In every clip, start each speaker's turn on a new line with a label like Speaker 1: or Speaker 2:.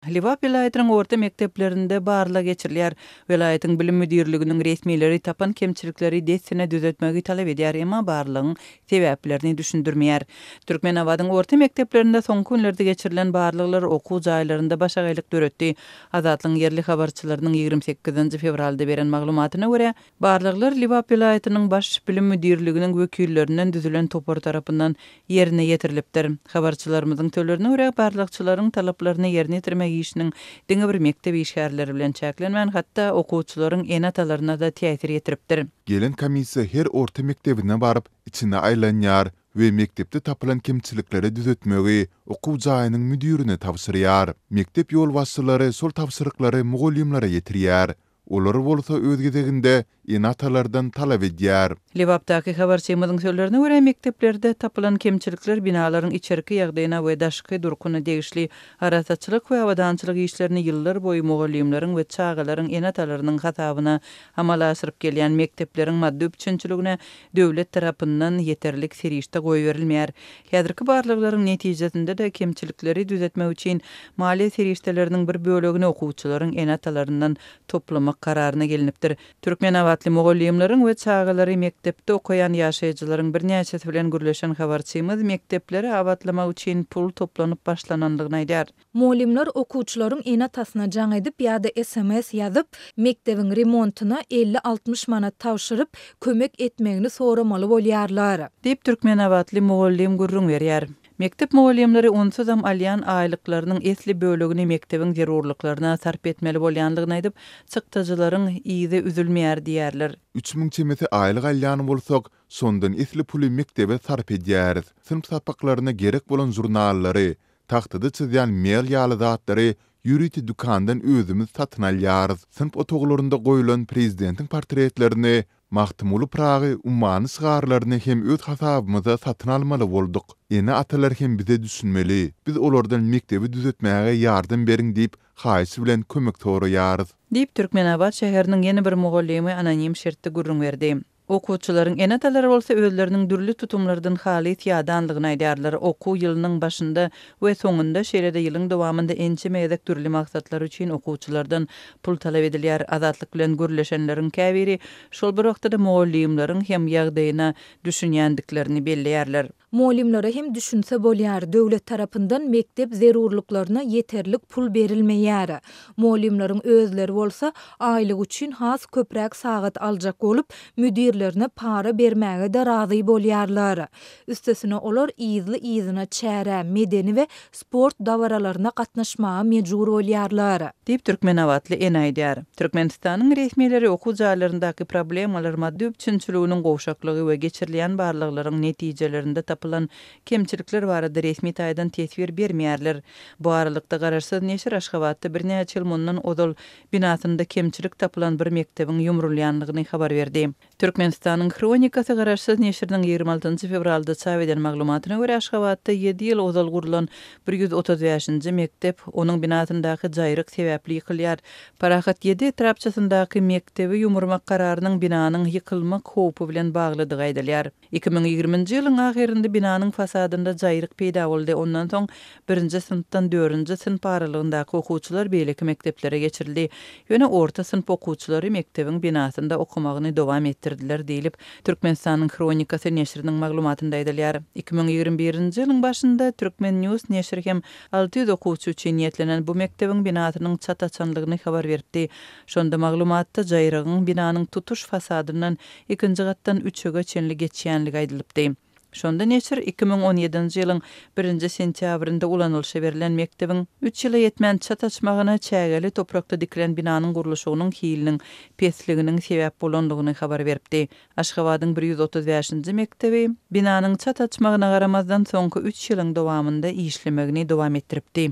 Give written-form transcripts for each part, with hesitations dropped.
Speaker 1: Liwap vilayatynyň orta mekdeplerinde barla geçirilýär. Vilayatyň bilim müdirliginiň resmileri tapan kemçilikleri detsine düzeltmegi talap edýär, emma barlygyň sebäplerini düşündirmeýär. Türkmenabadyň orta mekdeplerinde soňky günlerde geçirilen barlyklar okuw jaýlarynda başagaýlyk döretdi. Azatlyň yerli habarçylarynyň 28 fevralda beren maglumatyna görä, barlyklar Liwap vilayatynyň baş bilim müdirliginiň wekillerinden düzülen topar tarapyndan yerine ýetirilipdir. Habarçylarymyzyň tölerine görä, barlykçylaryň talaplaryny yerine ýetirmek işiniň diňe bir mektep işgärleri bilen çäklenmän, hatda okuwçylaryň enatalaryna da täsir ýetiripdir.
Speaker 2: Gelen komissiya her orta mektebine barıp içine aýlanýar we mektepde tapylan kemçiliklere düzeltmegi okuw jaýynyň müdirine tapşyrýar. Mektep ýol başçylary sol tapşyryklary mugallimlere ýetirýär. Olar bolsa öz gezeginde enatalardan talap edýär.
Speaker 1: Liwapdaky habarçymyzyň sözlerine görä, mekteplerde tapylan kemçilikler binalaryň içerki ýagdaýyna we daşky durkuny degişli arasaçylyk we awadançylyk işlerini ýyllar boýy mugallimleriň we çağalaryň enatalarynyň hatabyna amal aşyryp gelýän mektepleriň maddi üçinçiligine döwlet tarapyndan ýeterlik serişde goý berilmeýär. Häzirki barlyklaryň netijesinde de kemçilikleri düzeltmek üçin maliýe serişdeleriniň bir bölegini okuwçylaryň enatalaryndan toplamak kararyna gelinipdir. Türkmenawatly mugallimleriň we çağalary mektepde okuyan ýaşaýjylaryň bir näçesi bilen gürleşen habarçymyz mektepleri awatlamak üçin pul toplanıp başlananlygyny aýdýar.
Speaker 3: Mugallimler okuwçylaryň enatasyna jaň edip ýa-da SMS ýazyp mektebiň remontyna 50-60 manat tawşyryp kömek etmegini soramaly bolýarlar.
Speaker 1: Diýip Türkmenawatly mugallim gurrun berýär. Mektep mugallimleri onsuzam alýan aýlyklarynyň esli bölegini mektebiň zerurlyklaryna sarp etmeli bolýanlygyny aýdyp, çykdyjylaryň iýde üzülmeýär diýerler.
Speaker 2: 3000 çemeti aýlyk alýan bolsak, sondan esli puly mektebe sarp edýäris. Sınıf sapaklaryna gerek bolan jurnallary, taxtada çizýän mail ýaly zatlary ýürüti dukandan özümiz satyn alýarys. Sınıf otoglarynda goýulan prezidentiň portretlerini, Mahtumulu Pragy ummany şygarlaryny hem öz hasabymyza satyn almaly bolduk. Ene atalar hem bize düşünmeli. Biz olardan mektebi düzeltmäge ýardym beriň diýip haýsy bilen kömek soraýarys.
Speaker 1: Diýip Türkmenabad şäheriniň ýene bir mugallimy anonim şertde gurrun berdi. Okuwçylaryň enatalary bolsa özleriniň dürli tutumlardan haly ýadanlygyny aýdýarlar. Okuw ýylynyň başynda we soňunda şeýle-de ýylyň dowamynda ençe meýdek dürli maksatlar üçin okuwçylardan pul talap edilýär. Azatlyk bilen gürleşenleriň käbiri şol bir wagtda mugallimleriň hem ýagdaýyna düşünýändiklerini belleýärler.
Speaker 3: Mugallimlere hem düşünse bolýar, döwlet tarapyndan mektep zerurlyklaryna ýeterlik pul berilmeýär. Mugallimleriň özleri bolsa aýlyk üçin has köpräk sagat aljak bolup müdirlerine para bermäge de razy bolýarlar. Üstesine olar ýyzyna çäre, medeni we sport dawaralaryna gatnaşmaga mejbur bolýarlar.
Speaker 1: Diýip Türkmenawatly enaýdýar. Türkmenistanyň resmileri okuw jaýlaryndaky problemalar maddi üçinçiliginiň gowşaklygy we geçirilýän barlyklaryň netijelerinde tapylan kemçilikler barada resmi taýdan tesbir bermeýärler. Bu aralykda Garaşsyz neşir Aşgabatda bir näçe ýyl mundan odol binasynda kemçilik tapylan bir mektebiň ýumrulýanlygyny habar berdi. Türkmenistanyň kronikasy Garaşsyz neşiriniň 26 fevralda çap eden maglumatyna görä Aşgabatda 7 ýyl odol gurulan 135-nji mektep onuň binasyndaky jaýryk sebäpli ýykylýar. Parahat 7 etrapçasyndaky mektebi ýumurmak kararynyň binanyň ýykylmak howpy bilen baglydygy aýdylýar. 2020-nji ýylyň ahirinde binanyň fasadynda jaýryk peýda boldy. Ondan soň 1-nji synpdan 4-nji synp aralygyndaky okuwçylar beýleki mekteplere geçirildi. Ýöne orta synp okuwçylary mektebiň binasynda okumagyny dowam ettirdiler diýilip Türkmenistanyň kronikasy neşriniň maglumatynda aýdylýar. 2021-nji ýylyň başynda Türkmen News neşri hem 600 okuwçy üçin niýetlenen bu mektebiň binasynyň çat açanlygyny habar berdi. Şonda maglumatda jaýrygyň binanyň tutuş fasadyndan 2-nji gatdan 3-ge çenli geçýänligi aýdylypdy. Şonda neşir 2017-nji ýylyň 1-nji sentýabrynda ulanylşa berilen mektebiň 3 ýyla ýetmän çat açmagyna çägeli toprakda dikilen binanyň gurulşynyň hiliniň pesliginiň sebäp bolanlygyny habar berdi. Aşgabatyň 135-nji mektebi binanyň çat açmagyna garamazdan soňky 3 ýylyň dowamynda işlemegini dowam etdiripdi.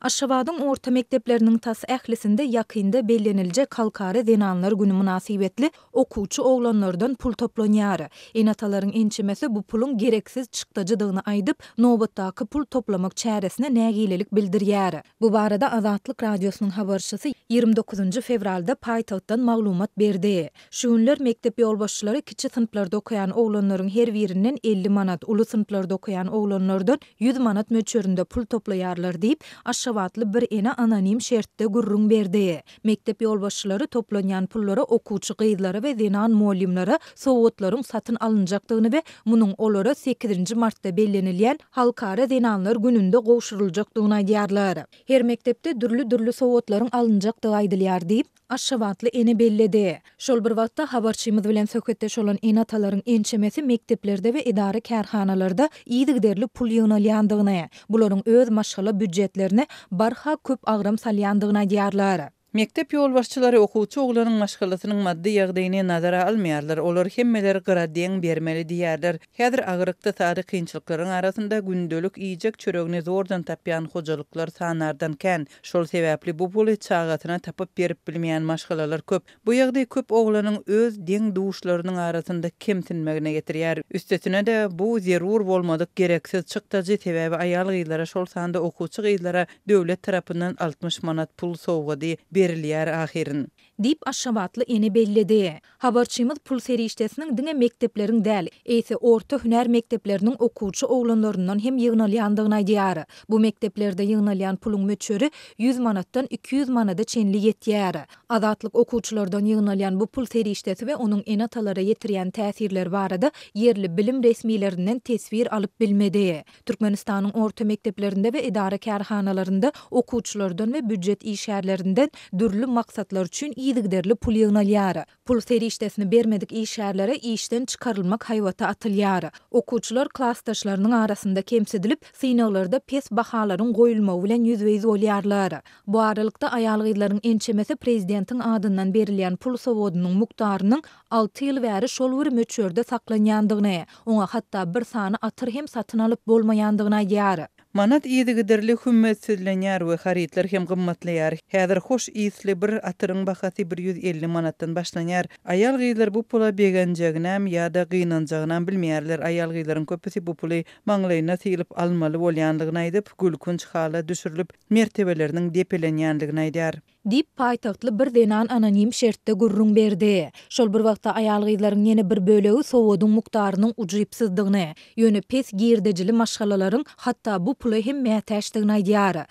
Speaker 3: Aşgabatyň orta mekdepleriniň tas ählisinde ýakynda bellenilje Halkara Denanlar Güni münasibetli okuwçy oglanlardan pul toplanýar. Enatalaryň ençemesi bu pulun gereksiz çykdyjydygyny aýdyp, nobatdaky pul toplamak çäresine nägilelik bildirýär. Bu barada Azatlyk radiosynyň habarçysy 29 fevralda paýtagtdan maglumat berdi. Şu günler mektep ýolbaşçylary kiçi sınıflarda okuyan oglanlaryň her birinden 50 manat, uly sınıflarda okuyan oglanlardan 100 manat möçöründe pul toplaýarlar diýip Aşgabatly bir ene anonim şertde gurrun berdi. Mektep ýolbaşçylary toplanýan pullara okuwçy gyzlara we denan muallimlere sowgatlaryň satyn alınjakdygyny we munyň olara 8 martda bellenilýän Halkara Denanlar gününde gowşuruljakdygyny aýdýarlar. Her mektepde dürlü sowgatlaryň alınjakdygy aýdylýar diýip Aşgabatly ene belledi. Şol bir wagtda habarçymyz bilen söhbetdeş olan enatalaryň ençemesi mekteplerde we idara kärhanalarda ýygyderli pul ýöneljändigine, bularyň öz maşgala büdjetlerine barha köp agram salýandygyna aýdýarlar.
Speaker 1: Mektep ýolbaşçylary okuwçy oglanyň maşgalasynyň maddi ýagdaýyny nazara almaýarlar. Olar hemmeleri gradiýen bermeli diýerler. Häzir agyrykda sary kynçylyklaryň arasynda gündelik iýjek çöregini zordan tapýan hojalyklar sanardan kän. Şol sebäpli bu pul çagatyna tapyp berip bilmeýän maşgalalar köp. Bu ýagdaý köp oglanyň öz deň duşlarynyň arasynda kemtinmegine getirýär. Üstetine de bu zerur bolmadyk gereksiz çykdyjy sebäbi aýal gyzlara şol sanda okuwçy gyzlara döwlet tarapyndan 60 manat pul sowgady berilýär ahirin. Dip Aşgabatly eni belledi. Habarçymyz pul serişdesiniň diňe mektepleriň däl, eýse orta hüner mektepleriniň okuwçy oglanlaryndan hem ýygnalýandygyny aýdýar. Bu mekteplerde ýygnalýan puluň möçöri 100 manatdan 200 manata çenli ýetýär. Azatlyk okuwçylardan ýygnalýan bu pul serişdesi we onuň enatalara ýetirýän täsirleri barada yerli bilim resmiýetlerinden tesvir alyp bilmedi. Türkmenistanyň orta mekteplerinde we idara kärhanalarynda okuwçylardan we büdjet işgärlerinden dürlü maksatlar üçin ýygyderli pul ýygnalýar. Pul serişdesini bermedik işgärlere işden çykarylmak haýwata atylýar. Okuwçylar klassdaşlarynyň arasynda kemsidilip, synaglarda pes bahalaryň goýulmagy bilen ýüzbeýiz bolýarlar. Bu aralykda aýal gyzlaryň ençemesi prezidentiň adyndan berilýän pul sowadynyň mukdarynyň 6 ýyl bäri şol bir möçörde saklanýandygyny, oňa hatda bir sany atyr hem satyn alyp bolmaýandygyny aýdýar. Manat ýygyderli hümmetsizlenýär we haritler hem gymmatlaýar. Häzir hoş ýysly bir atyryň bahasy 150 manatdan başlanýar. Aýal gyzlar bu pula begenjeginem ýa-da gynanjagynam bilmeýärler. Aýal gyzlaryň köpüsi bu puly maňlaýyna silip almaly bolýandygyny aýdyp, gülkünç hala düşürilip mertebeleriniň depelenýändigini aýdýar. Dip paýtagtly bir denan anonim şertde gurrun berdi. Şol bir wagtda aýal gyzlaryň ýene bir bölegi sowadyň mukdarynyň ujypsyzdygyny, ýöne pes girdejili maşgalalaryň hatda bu pula hem mätäşdigini aýdýar.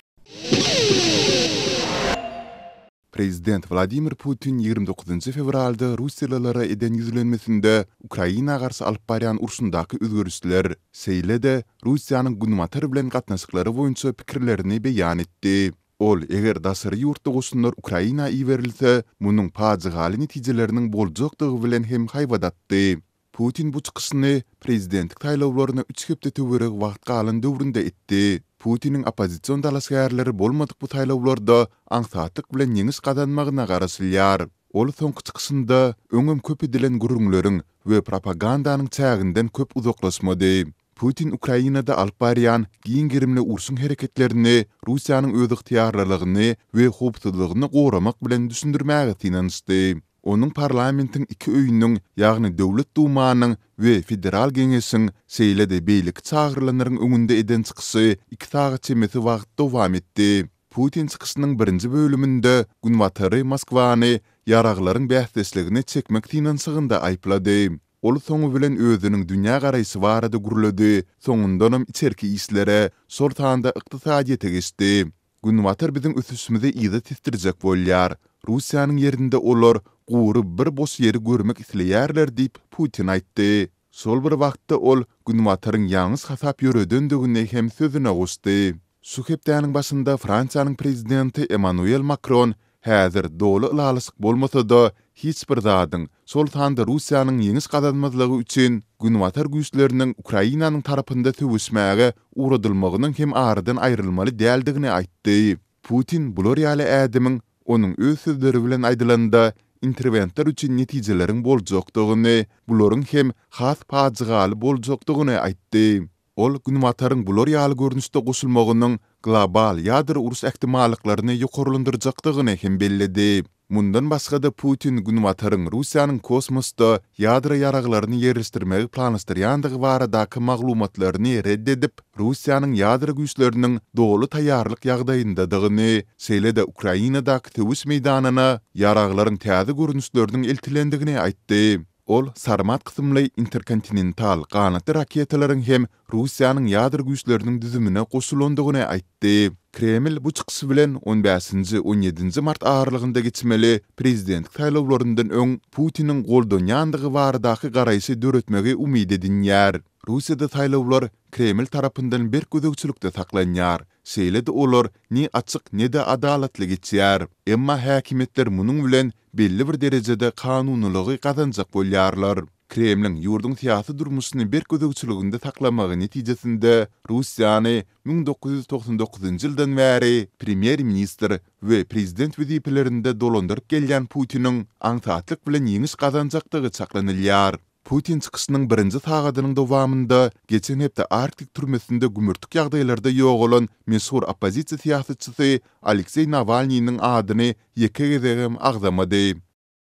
Speaker 2: Prezident Vladimir Putin 29 fevralda Russiýalylara eden ýüzlenmesinde Ukraina garşy alyp barýan urşundaky özgörüşler seýlede Russiýanyň günmatar bilen gatnaşyklary boýunça pikirlerini beýan etdi. Ol, eger dasyry ýurtda goşunlar Ukraina iýerilse, munyň paýjygaly netijeleriniň boljakdygy bilen hem haýwadatdy. Putin bu çykyşyny prezidentlik taýlawlaryna 3 hepde töwerek wagt galan döwründe etdi. Putiniň opozisiýon dalaşgärleri bolmadyk bu taýlawlarda aňsatlyk bilen ýeňiş kazanmagyna garaşylýar. Ol soňky çykyşynda öňüm köp edilen gurrunlaryň we propagandanyň çäginden köp uzaklaşmady. Putin Ukrainada alyp barýan giň girimli urşun hereketlerini Russiýanyň öz ygtyýarlygyny we howpsuzlygyny goramak bilen düşündirmäge tinanşdy. Onun parlamentin iki öýüniň, ýagny Döwlet Dumanyň we Federal Geňeşiň seýlede beýlik çagyrlanyryň öňünde eden çykyşy 2 saat çemeti wagt dowam etdi. Putin çykyşynyň birinji bölüminde günwatary Moskwany ýaraglaryň bähsesligini çekmek tinanşygynda aýplady. Ol soňu bilen özüniň dünýä garaýsy barada guruldy. Soňundanam içerki işlere, sortanda ykdysadyete geçdi. Günwatar biziň ösüşimizi ýyda tistirjek bolýar. Russiýanyň ýerinde olar gurup bir boş ýeri görmek isleýärler diýip Putin aýtdy. Şol bir wagtda ol günwataryň ýalňyz hasap ýöredendигine hem sözüne goşdy. Şu hepdäniň başynda Fransiýanyň prezidenti Emmanuel Macron häzir dolu ulalysyk bolmasa da hiç bir zadyň şol sanda Russiýanyň ýeňiş kazanmazlygy üçin günwatar güýçleriniň Ukrainanyň tarapynda töwüşmäge uğradylmagynyň hem aradan aýrylmaly däldigini aýtdy. Putin bular ýaly ädimiň onuň öz sözleri bilen aýdylanda interventler üçin netijeleriň boljakdygyny, bularyň hem has paýjygaly boljakdygyny aýtdy. Ol günwataryň bular ýaly görnüşde goşulmagynyň global ýadyr urus ähtimallyklaryny ýokarlandyrjakdygyny hem bellidi. Mundan başga da Putin günwataryň Russiýanyň kosmosda ýadyr ýaraglaryny ýerleşdirmegi planlastyrýandygy baradaky maglumatlaryny reddedip, Russiýanyň ýadyr güýçleriniň dogly taýýarlyk ýagdaýyndadygyny, şeýle-de Ukrainadaky töwüş meýdanyna ýaraglaryň täze görnüşleriniň eltilendigini aýtdy. Ol sarmat kısımly interkontinental qanatly raketalaryň hem Russiýanyň ýadyr güýçleriniň düzümine goşulandygyny aýtdy. Kreml bu çykyşy bilen 15-17 mart aralygynda geçmeli prezidentlik saýlawlaryndan öň Putiniň goldanýandygy baradaky garaýşy döretmegi umyd edinýär. Russiýada saýlawlar Kreml tarapyndan bir gözegçilikde saklanýar. Şeýle-de olar ni açyk ne de adalatly geçýär. Emma häkimetler munyň bilen belli bir derejede kanunylygy kazanjak bolýarlar. Kremlin ýurdun syýasy durmuşyny bir gözegçiliginde saklamagy netijesinde Russiýany 1999-njy ýyldan bäri premier minister we prezident weziplerinde dolandyryp gelýän Putiniň aňsatlyk bilen ýeňiş kazanjakdygy çaklanylýar. Putin çykyşynyň birinji sagadynyň dowamında geçen hepde Arktik türmesinde gümürtük ýagdaýlarda ýok bolan meşhur opozisiýa syýasatçysy Aleksey Navalnyň adyny ýeke gezegem agzamady.